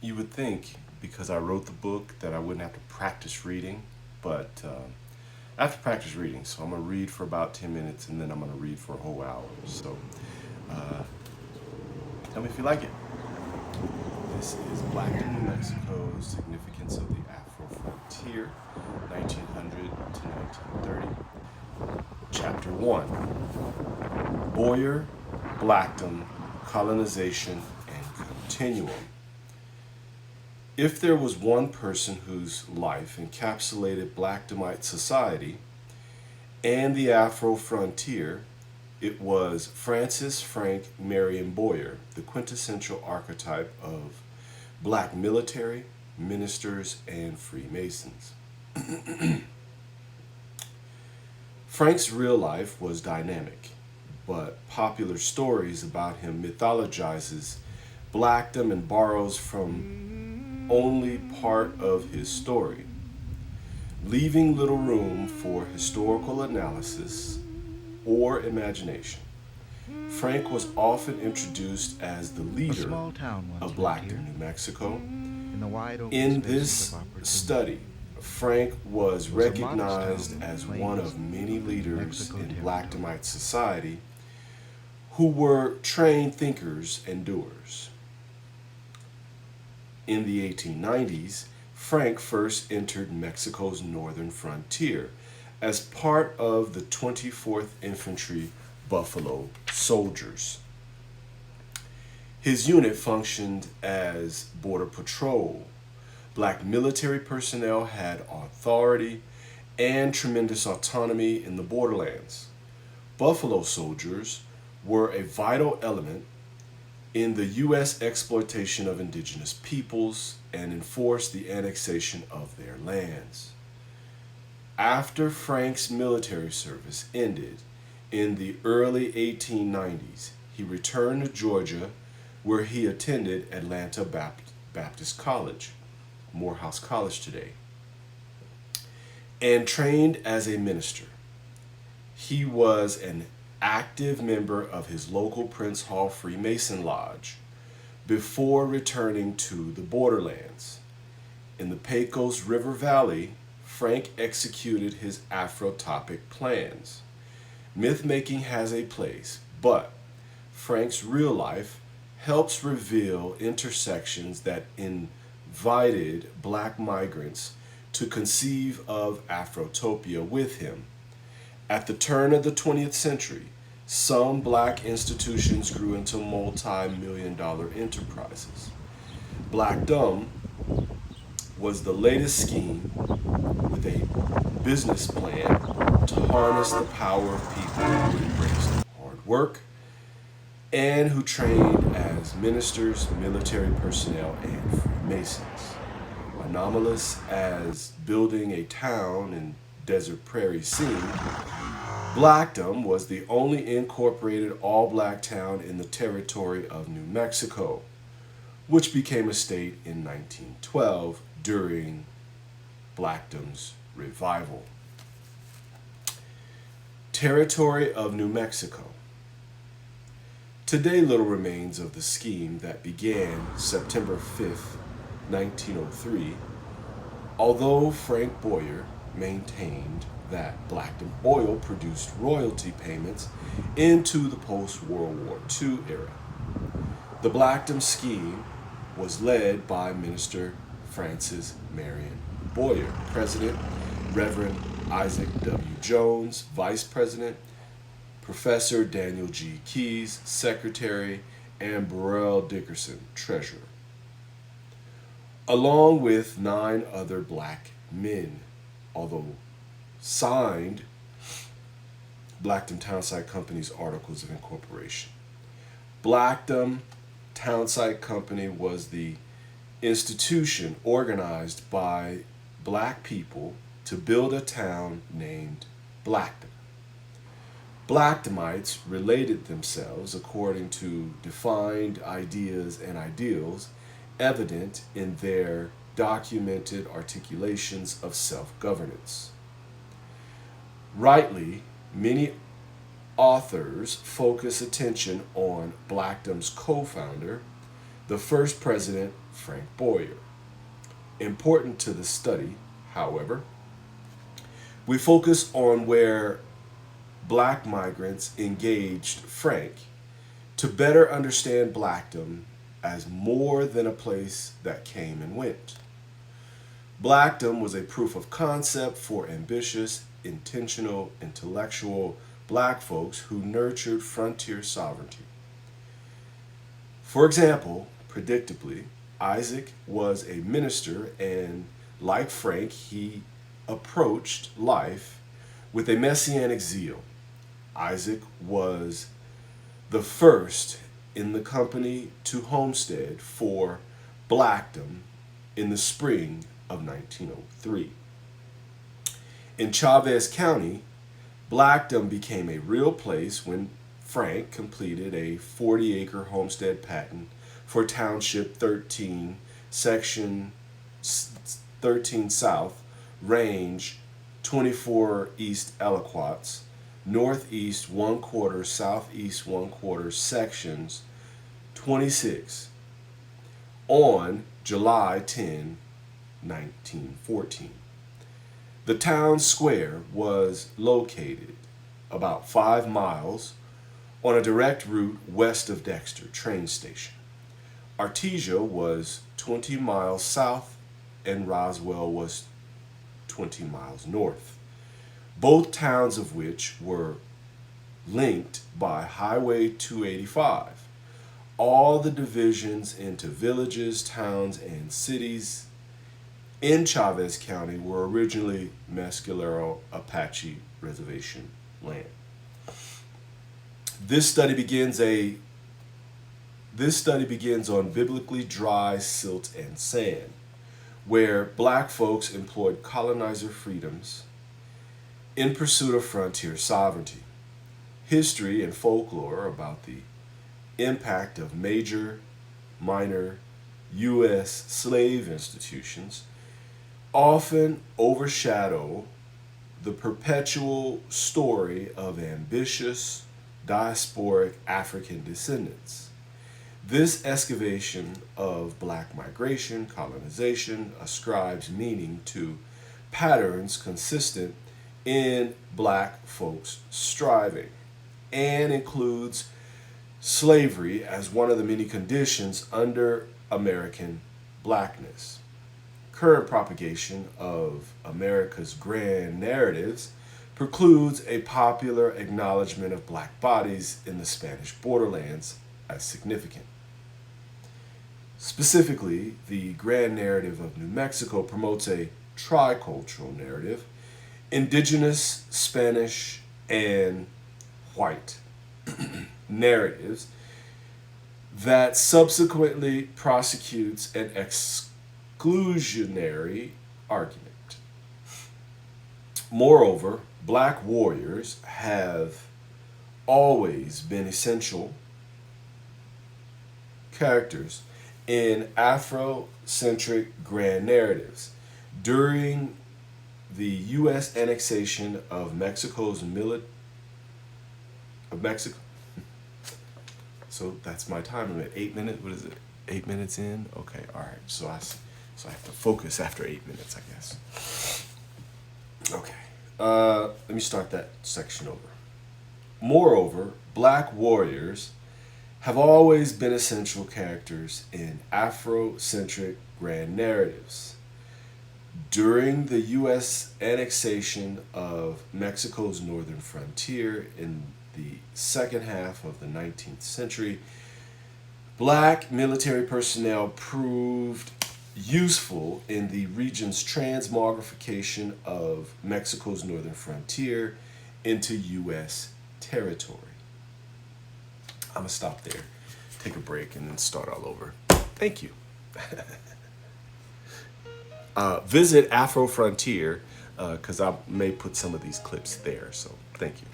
You would think because I wrote the book that I wouldn't have to practice reading, but I have to practice reading. So I'm going to read for about 10 minutes and then I'm going to read for a whole hour. So uh, tell me if you like it. This is Blackdom, New Mexico, Significance of the Afro Frontier, 1900 to 1930. Chapter 1, Boyer, Blackdom, Colonization, and Continuum. If there was one person whose life encapsulated Blackdomite society and the Afro frontier, it was Francis Frank Marion Boyer, the quintessential archetype of black military, ministers, and Freemasons. Frank's real life was dynamic, but popular stories about him mythologizes Blackdom and borrows from only part of his story, leaving little room for historical analysis or imagination. Frank was often introduced as the A leader small town once of lived Blackdom, here, New Mexico. in the wide open In spaces of this opportunity. study, Frank was It was a modest town recognized in the as one plains of many of New leaders Mexico in territory. Blackdomite society who were trained thinkers and doers. In the 1890s, Frank first entered Mexico's northern frontier as part of the 24th Infantry Buffalo Soldiers. His unit functioned as border patrol. Black military personnel had authority and tremendous autonomy in the borderlands. Buffalo soldiers were a vital element in the U.S. exploitation of indigenous peoples and enforced the annexation of their lands. After Frank's military service ended in the early 1890s, he returned to Georgia where he attended Atlanta Baptist College, Morehouse College today, and trained as a minister. He was an active member of his local Prince Hall Freemason Lodge before returning to the borderlands. In the Pecos River Valley, Frank executed his Afrotopic plans. Myth making has a place, but Frank's real life helps reveal intersections that invited black migrants to conceive of Afrotopia with him. At the turn of the 20th century, some black institutions grew into multi-million-dollar enterprises. Blackdom was the latest scheme with a business plan to harness the power of people who embraced hard work and who trained as ministers, military personnel, and Freemasons. Anomalous as building a town in desert prairie seemed, Blackdom was the only incorporated all black town in the territory of New Mexico, which became a state in 1912 during Blackdom's revival. Territory of New Mexico. Today, little remains of the scheme that began September 5th, 1903, although Frank Boyer maintained that Blackdom oil produced royalty payments into the post-World War II era. The Blackdom scheme was led by Minister Francis Marion Boyer, President, Reverend Isaac W. Jones, Vice President, Professor Daniel G. Keyes, Secretary, and Burrell Dickerson, Treasurer, along with 9 other black men, although signed Blackdom Townsite Company's Articles of Incorporation. Blackdom Townsite Company was the institution organized by black people to build a town named Blackdom. Blackdomites related themselves according to defined ideas and ideals evident in their documented articulations of self-governance. Rightly, many authors focus attention on Blackdom's co-founder, the first president, Frank Boyer. Important to the study, however, we focus on where black migrants engaged Frank to better understand Blackdom as more than a place that came and went. Blackdom was a proof of concept for ambitious, intentional, intellectual black folks who nurtured frontier sovereignty. For example, predictably, Isaac was a minister, and like Frank, he approached life with a messianic zeal. Isaac was the first in the company to homestead for Blackdom in the spring of 1903. In Chavez County, Blackdom became a real place when Frank completed a 40-acre homestead patent for Township 13, Section 13 South, Range 24 East Aliquots, Northeast 1/4, Southeast 1/4, Sections 26, on July 10, 1914. The town square was located about 5 miles on a direct route west of Dexter train station. Artesia was 20 miles south and Roswell was 20 miles north, both towns of which were linked by Highway 285. All the divisions into villages, towns, and cities in Chavez County were originally Mescalero Apache Reservation land. This study begins on biblically dry silt and sand, where black folks employed colonizer freedoms in pursuit of frontier sovereignty. History and folklore about the impact of major, minor U.S. slave institutions often overshadow the perpetual story of ambitious, diasporic African descendants. This excavation of black migration, colonization, ascribes meaning to patterns consistent in black folks' striving and includes slavery as one of the many conditions under American blackness. Current propagation of America's grand narratives precludes a popular acknowledgement of black bodies in the Spanish borderlands as significant. Specifically, the grand narrative of New Mexico promotes a tricultural narrative, indigenous, Spanish, and white narratives that subsequently prosecutes an exclusionary argument. Moreover, black warriors have always been essential characters in Afrocentric grand narratives. During the U.S. annexation of Mexico. So that's my time limit. 8 minutes. What is it? 8 minutes in. Okay. All right. So I have to focus after 8 minutes, I guess. Okay. Let me start that section over. Moreover, black warriors have always been essential characters in Afrocentric grand narratives. During the U.S. annexation of Mexico's northern frontier in the second half of the 19th century, black military personnel proved useful in the region's transmogrification of Mexico's northern frontier into U.S. territory. I'm going to stop there, take a break, and then start all over. Thank you. Visit Afro Frontier, because I may put some of these clips there, so thank you.